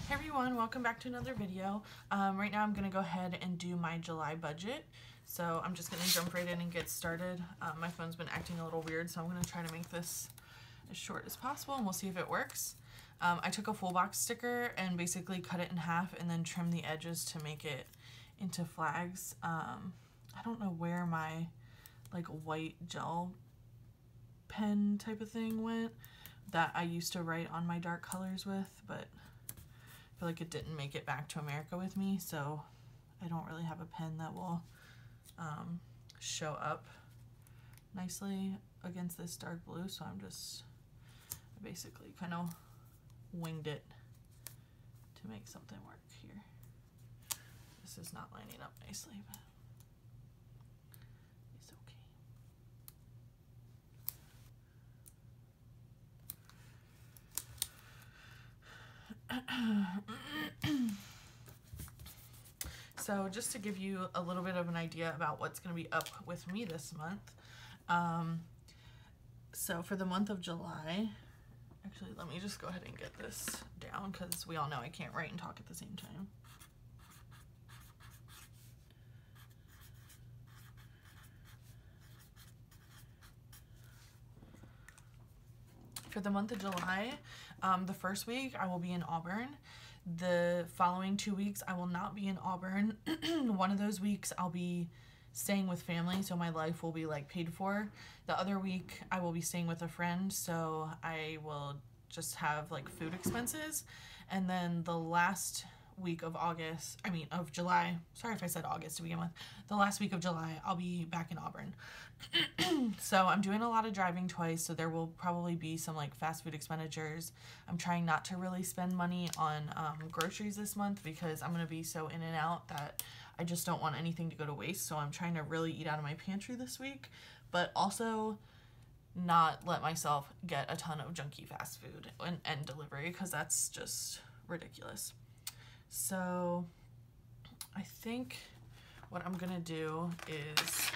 Hey everyone, welcome back to another video. Right now I'm going to go ahead and do my July budget. So I'm just going to jump right in and get started. My phone's been acting a little weird, so I'm going to try to make this as short as possible and we'll see if it works. I took a full box sticker and basically cut it in half and then trimmed the edges to make it into flags. I don't know where my like white gel pen type of thing went that I used to write on my dark colors with, but I feel like it didn't make it back to America with me, so I don't really have a pen that will show up nicely against this dark blue, so I basically kind of winged it to make something work here. This is not lining up nicely, but it's okay. So just to give you a little bit of an idea about what's going to be up with me this month. So for the month of July, actually let me just go ahead and get this down because we all know I can't write and talk at the same time. For the month of July, the first week I will be in Auburn. The following 2 weeks I will not be in Auburn. One of those weeks I'll be staying with family, so my life will be like paid for. The other week I will be staying with a friend, so I will just have like food expenses. And then the last week of July, sorry if I said August to begin with, the last week of July I'll be back in Auburn. So I'm doing a lot of driving twice, so there will probably be some like fast food expenditures. I'm trying not to really spend money on groceries this month because I'm going to be so in and out that I just don't want anything to go to waste, so I'm trying to really eat out of my pantry this week, but also not let myself get a ton of junky fast food and delivery because that's just ridiculous. So I think what I'm gonna do is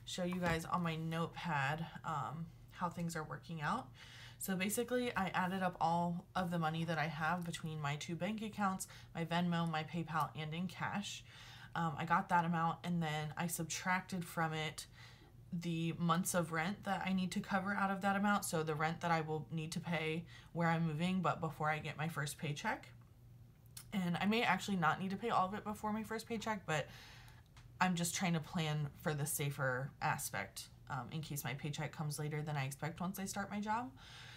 show you guys on my notepad how things are working out. So basically I added up all of the money that I have between my two bank accounts, my Venmo, my PayPal, and in cash. I got that amount, and then I subtracted from it the months of rent that I need to cover out of that amount. So the rent that I will need to pay where I'm moving, but before I get my first paycheck. And I may actually not need to pay all of it before my first paycheck, but I'm just trying to plan for the safer aspect in case my paycheck comes later than I expect once I start my job.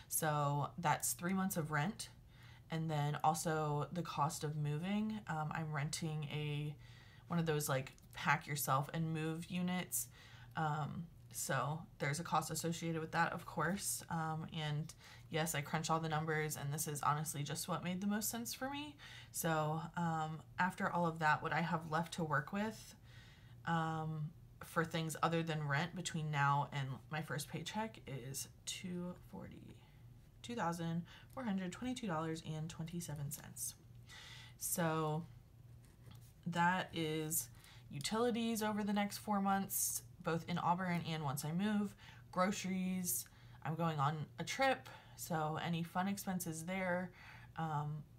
So that's 3 months of rent. And then also the cost of moving. I'm renting one of those like pack yourself and move units. So there's a cost associated with that, of course. And yes, I crunch all the numbers, and this is honestly just what made the most sense for me. So after all of that, what I have left to work with for things other than rent between now and my first paycheck is $2,422.27. So that is utilities over the next 4 months, both in Auburn and once I move, groceries, I'm going on a trip, so any fun expenses there,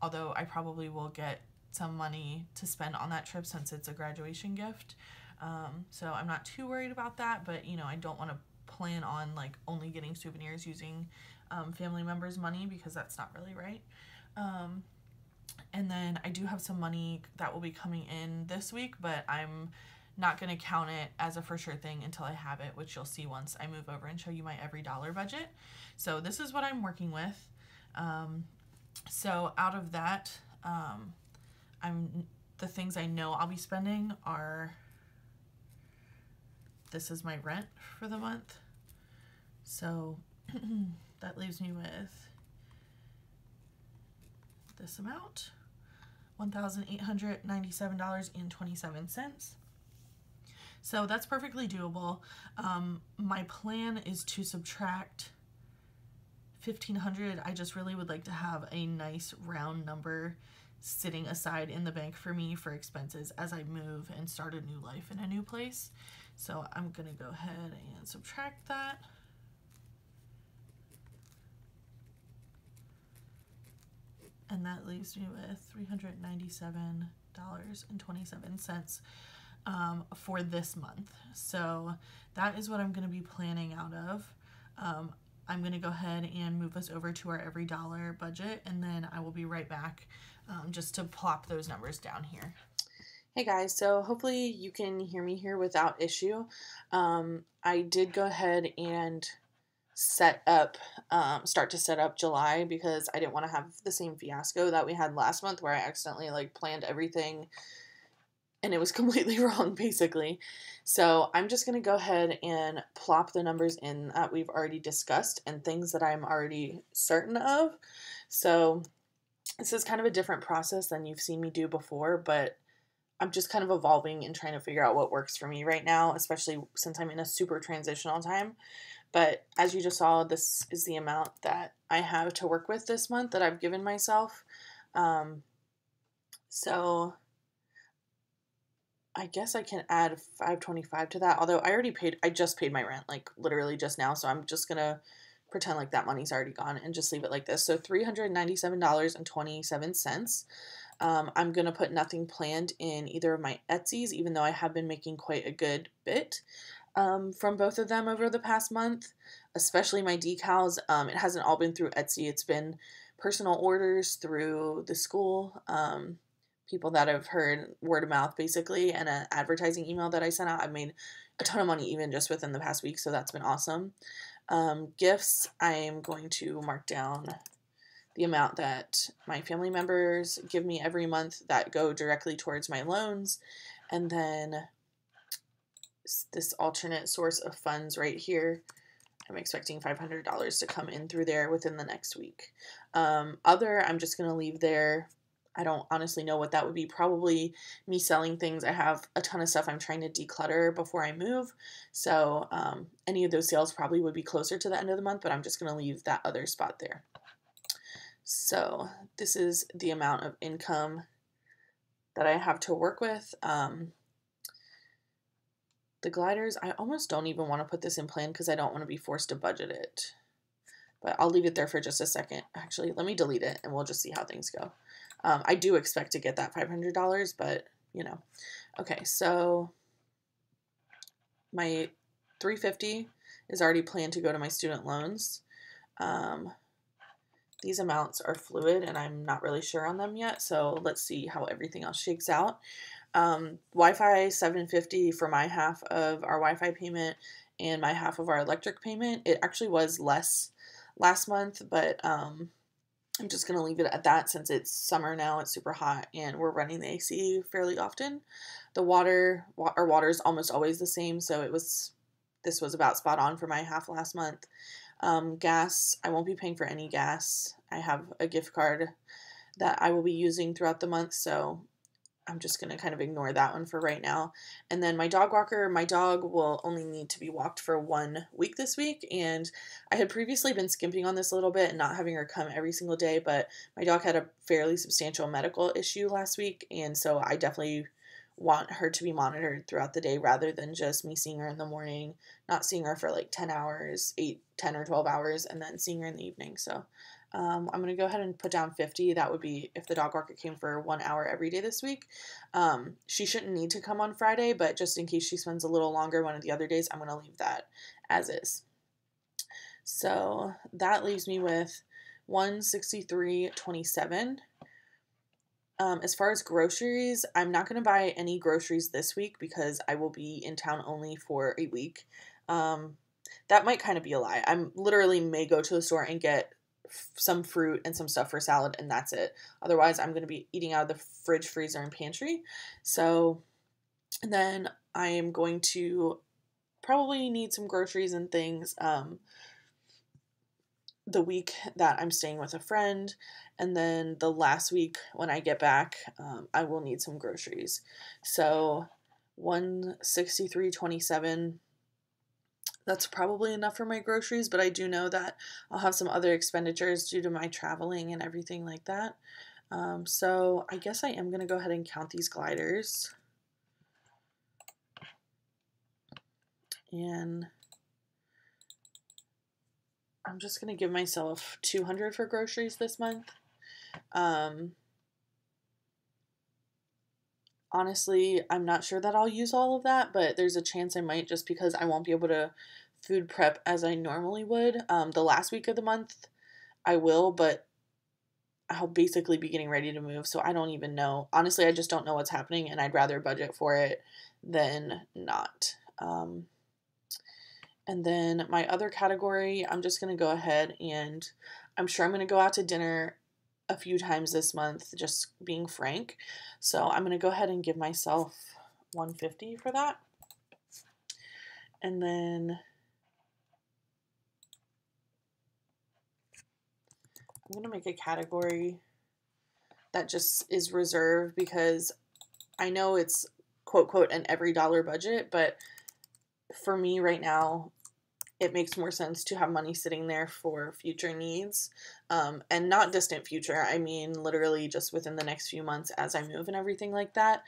although I probably will get some money to spend on that trip since it's a graduation gift. So I'm not too worried about that, but you know, I don't want to plan on like only getting souvenirs using family members' money because that's not really right. And then I do have some money that will be coming in this week, but I'm not going to count it as a for sure thing until I have it, which you'll see once I move over and show you my every dollar budget. So this is what I'm working with. So out of that, the things I know I'll be spending are, this is my rent for the month. So that leaves me with this amount, $1,897.27. So that's perfectly doable. My plan is to subtract $1,500. I just really would like to have a nice round number sitting aside in the bank for me for expenses as I move and start a new life in a new place. So I'm gonna go ahead and subtract that. and that leaves me with $397.27 for this month. So that is what I'm going to be planning out of. I'm going to go ahead and move us over to our every dollar budget, and then I will be right back just to plop those numbers down here. Hey guys, so hopefully you can hear me here without issue. I did go ahead and start to set up July because I didn't want to have the same fiasco that we had last month where I accidentally like planned everything and it was completely wrong basically. So I'm just going to go ahead and plop the numbers in that we've already discussed and things that I'm already certain of. So this is kind of a different process than you've seen me do before, but I'm just kind of evolving and trying to figure out what works for me right now, especially since I'm in a super transitional time. But as you just saw, this is the amount that I have to work with this month that I've given myself. So I guess I can add $525 to that, although I just paid my rent, like literally just now, so I'm just gonna pretend like that money's already gone and just leave it like this. So $397.27. I'm going to put nothing planned in either of my Etsy's, even though I have been making quite a good bit from both of them over the past month, especially my decals. It hasn't all been through Etsy. It's been personal orders through the school, people that have heard word of mouth basically, and an advertising email that I sent out. I've made a ton of money even just within the past week, so that's been awesome. Gifts, I'm going to mark down the amount that my family members give me every month that go directly towards my loans. And then this alternate source of funds right here, I'm expecting $500 to come in through there within the next week. Other, I'm just going to leave there. I don't honestly know what that would be. Probably me selling things. I have a ton of stuff I'm trying to declutter before I move. So any of those sales probably would be closer to the end of the month, but I'm just going to leave that other spot there. So this is the amount of income that I have to work with. The gliders, I almost don't even want to put this in plan because I don't want to be forced to budget it. But I'll leave it there for just a second. Actually, let me delete it and we'll just see how things go. I do expect to get that $500, but you know. Okay, so my $350 is already planned to go to my student loans. These amounts are fluid and I'm not really sure on them yet, so let's see how everything else shakes out. Wi-Fi $750 for my half of our Wi-Fi payment and my half of our electric payment. It actually was less last month, but I'm just going to leave it at that since it's summer now, it's super hot, and we're running the AC fairly often. The our water is almost always the same, so this was about spot on for my half last month. Gas, I won't be paying for any gas. I have a gift card that I will be using throughout the month, so I'm just going to kind of ignore that one for right now. And then my dog walker, my dog will only need to be walked for 1 week this week, and I had previously been skimping on this a little bit and not having her come every single day, but my dog had a fairly substantial medical issue last week, and so I definitely want her to be monitored throughout the day rather than just me seeing her in the morning, not seeing her for like 10 hours, 8, 10 or 12 hours, and then seeing her in the evening. So I'm going to go ahead and put down 50. That would be if the dog walker came for 1 hour every day this week. She shouldn't need to come on Friday, but just in case she spends a little longer one of the other days, I'm going to leave that as is. So that leaves me with $163.27. As far as groceries, I'm not going to buy any groceries this week because I will be in town only for a week. That might kind of be a lie. I'm literally may go to the store and get some fruit and some stuff for salad, and that's it. Otherwise, I'm going to be eating out of the fridge, freezer, and pantry. So, and then I am going to probably need some groceries and things the week that I'm staying with a friend, and then the last week when I get back, I will need some groceries. So $163.27. That's probably enough for my groceries, but I do know that I'll have some other expenditures due to my traveling and everything like that. So I guess I am going to go ahead and count these gliders. And I'm just going to give myself $200 for groceries this month. Honestly, I'm not sure that I'll use all of that, but there's a chance I might just because I won't be able to food prep as I normally would. The last week of the month, I will, but I'll basically be getting ready to move, so I don't even know. Honestly, I just don't know what's happening, and I'd rather budget for it than not. And then my other category, I'm just going to go ahead and I'm sure I'm going to go out to dinner a few times this month, just being frank. So I'm going to go ahead and give myself 150 for that. And then I'm going to make a category that just is reserved because I know it's quote, quote, an every dollar budget, but for me right now, it makes more sense to have money sitting there for future needs, and not distant future. I mean, literally just within the next few months as I move and everything like that,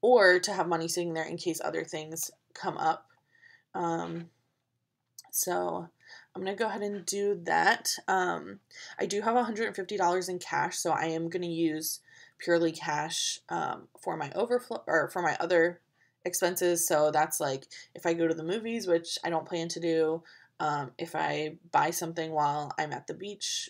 or to have money sitting there in case other things come up. So I'm going to go ahead and do that. I do have $150 in cash, so I am going to use purely cash for my overflow or for my other expenses. So that's like if I go to the movies, which I don't plan to do, if I buy something while I'm at the beach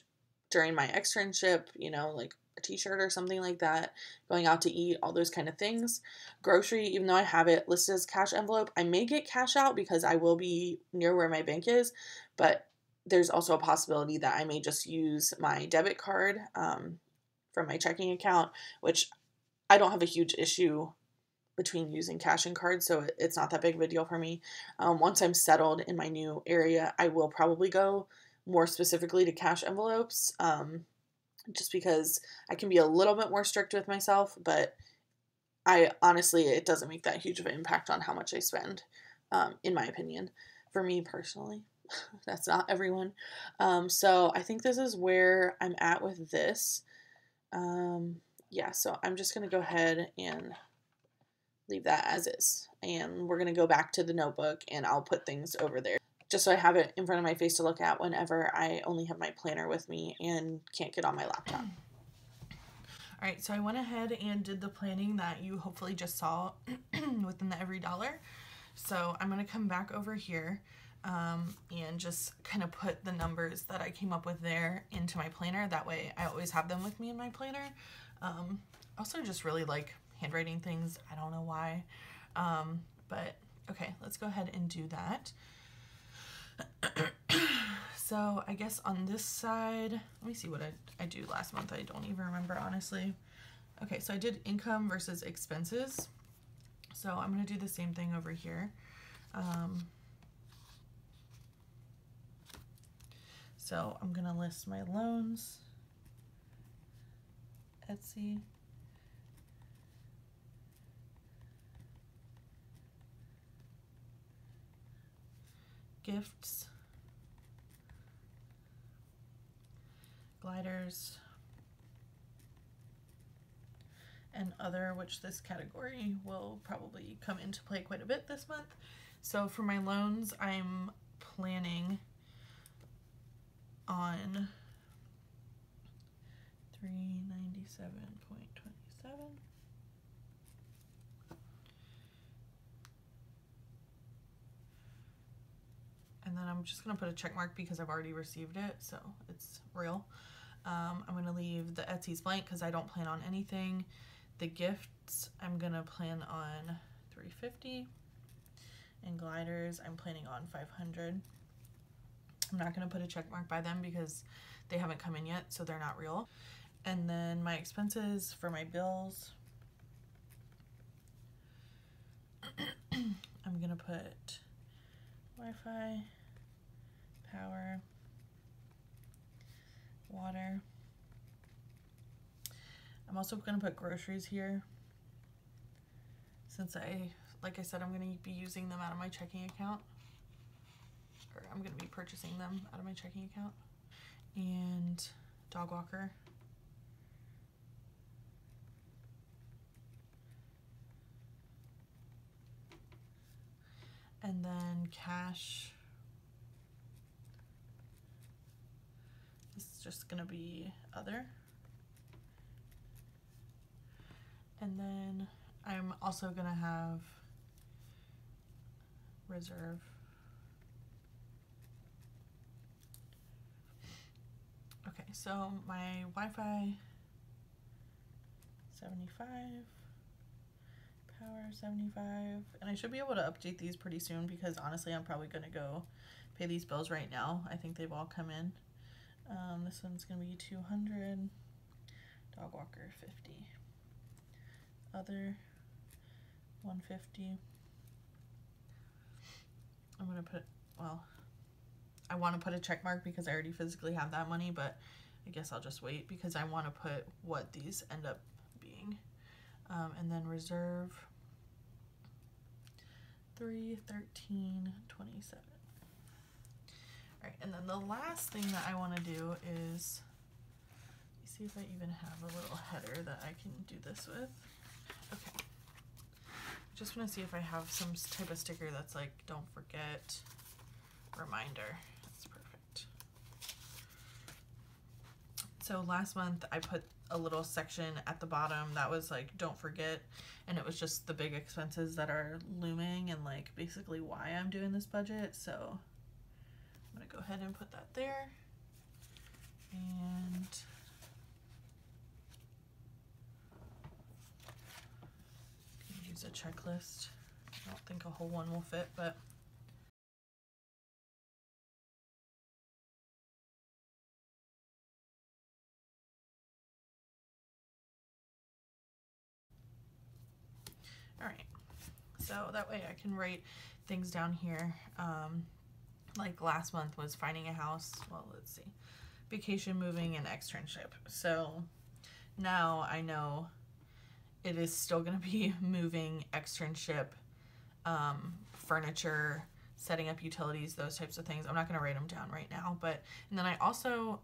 during my externship, you know, like a t-shirt or something like that, going out to eat, all those kind of things. Grocery, even though I have it listed as cash envelope, I may get cash out because I will be near where my bank is, but there's also a possibility that I may just use my debit card from my checking account, which I don't have a huge issue between using cash and cards, so it's not that big of a deal for me. Once I'm settled in my new area, I will probably go more specifically to cash envelopes, just because I can be a little bit more strict with myself, but I honestly, it doesn't make that huge of an impact on how much I spend, in my opinion, for me personally. That's not everyone. So I think this is where I'm at with this. Yeah, so I'm just going to go ahead and leave that as is. And we're going to go back to the notebook and I'll put things over there just so I have it in front of my face to look at whenever I only have my planner with me and can't get on my laptop. All right, so I went ahead and did the planning that you hopefully just saw within the every dollar. So I'm going to come back over here and just kind of put the numbers that I came up with there into my planner. That way I always have them with me in my planner. Also just really like handwriting things. I don't know why. But okay, let's go ahead and do that. So I guess on this side, let me see what I do last month. I don't even remember, honestly. Okay, so I did income versus expenses. So I'm going to do the same thing over here. So I'm going to list my loans, Etsy, gifts, gliders, and other, which this category will probably come into play quite a bit this month. So for my loans, I'm planning on 397.27. And then I'm just going to put a check mark because I've already received it, so it's real. I'm going to leave the Etsy's blank because I don't plan on anything. The gifts, I'm going to plan on 350. And gliders, I'm planning on 500. I'm not going to put a check mark by them because they haven't come in yet, so they're not real. And then my expenses for my bills, I'm going to put Wi-Fi, power, water. I'm also going to put groceries here since like I said, I'm going to be using them out of my checking account, or I'm going to be purchasing them out of my checking account. And dog walker. And then cash. This is just going to be other. And then I'm also gonna have reserve. Okay, so my Wi-Fi 75, power 75, and I should be able to update these pretty soon because honestly I'm probably gonna go pay these bills right now. I think they've all come in. This one's gonna be 200, dog walker 50, other 150. I'm gonna put, well, I want to put a check mark because I already physically have that money, but I guess I'll just wait because I want to put what these end up being. And then reserve 3, 13, 27. All right, and then the last thing that I want to do is, let me see if I even have a little header that I can do this with. Okay. Just want to see if I have some type of sticker that's like, don't forget, reminder. That's perfect. So last month I put a little section at the bottom that was like, don't forget. And it was just the big expenses that are looming and like basically why I'm doing this budget. So I'm going to go ahead and put that there. And use a checklist. I don't think a whole one will fit, but all right. So that way I can write things down here. Like last month was finding a house. Well, let's see. Vacation, moving, and externship. So now I know it is still going to be moving, externship, furniture, setting up utilities, those types of things. I'm not going to write them down right now, but, and then I also,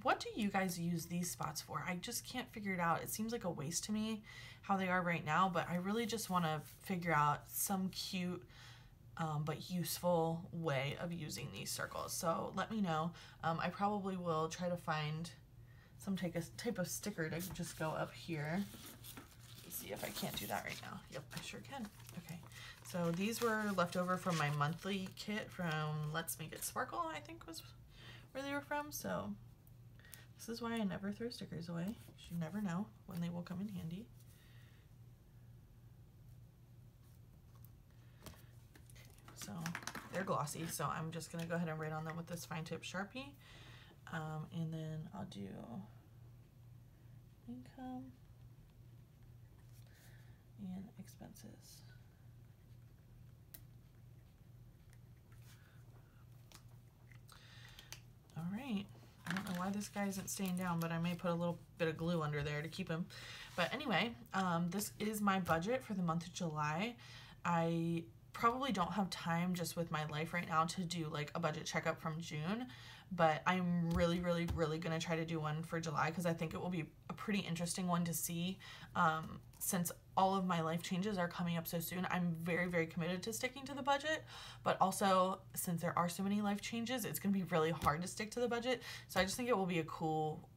what do you guys use these spots for? I just can't figure it out. It seems like a waste to me how they are right now, but I really just want to figure out some cute, but useful way of using these circles. So let me know. I probably will try to find some type of sticker to just go up here. Let's see if I can't do that right now. Yep, I sure can. Okay, so these were left over from my monthly kit from Let's Make It Sparkle, I think was where they were from. So this is why I never throw stickers away. You never know when they will come in handy. So they're glossy, so I'm just gonna go ahead and write on them with this fine tip Sharpie. And then I'll do income and expenses. All right. I don't know why this guy isn't staying down, but I may put a little bit of glue under there to keep him. But anyway, this is my budget for the month of July. I probably don't have time just with my life right now to do like a budget checkup from June, but I'm really gonna try to do one for July because I think it will be a pretty interesting one to see. Since all of my life changes are coming up so soon, I'm very committed to sticking to the budget, but also since there are so many life changes, it's gonna be really hard to stick to the budget. So I just think it will be a cool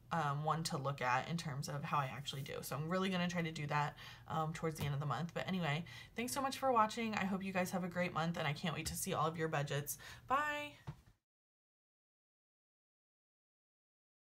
one to look at in terms of how I actually do. So I'm really going to try to do that towards the end of the month. But anyway, thanks so much for watching. I hope you guys have a great month and I can't wait to see all of your budgets. Bye!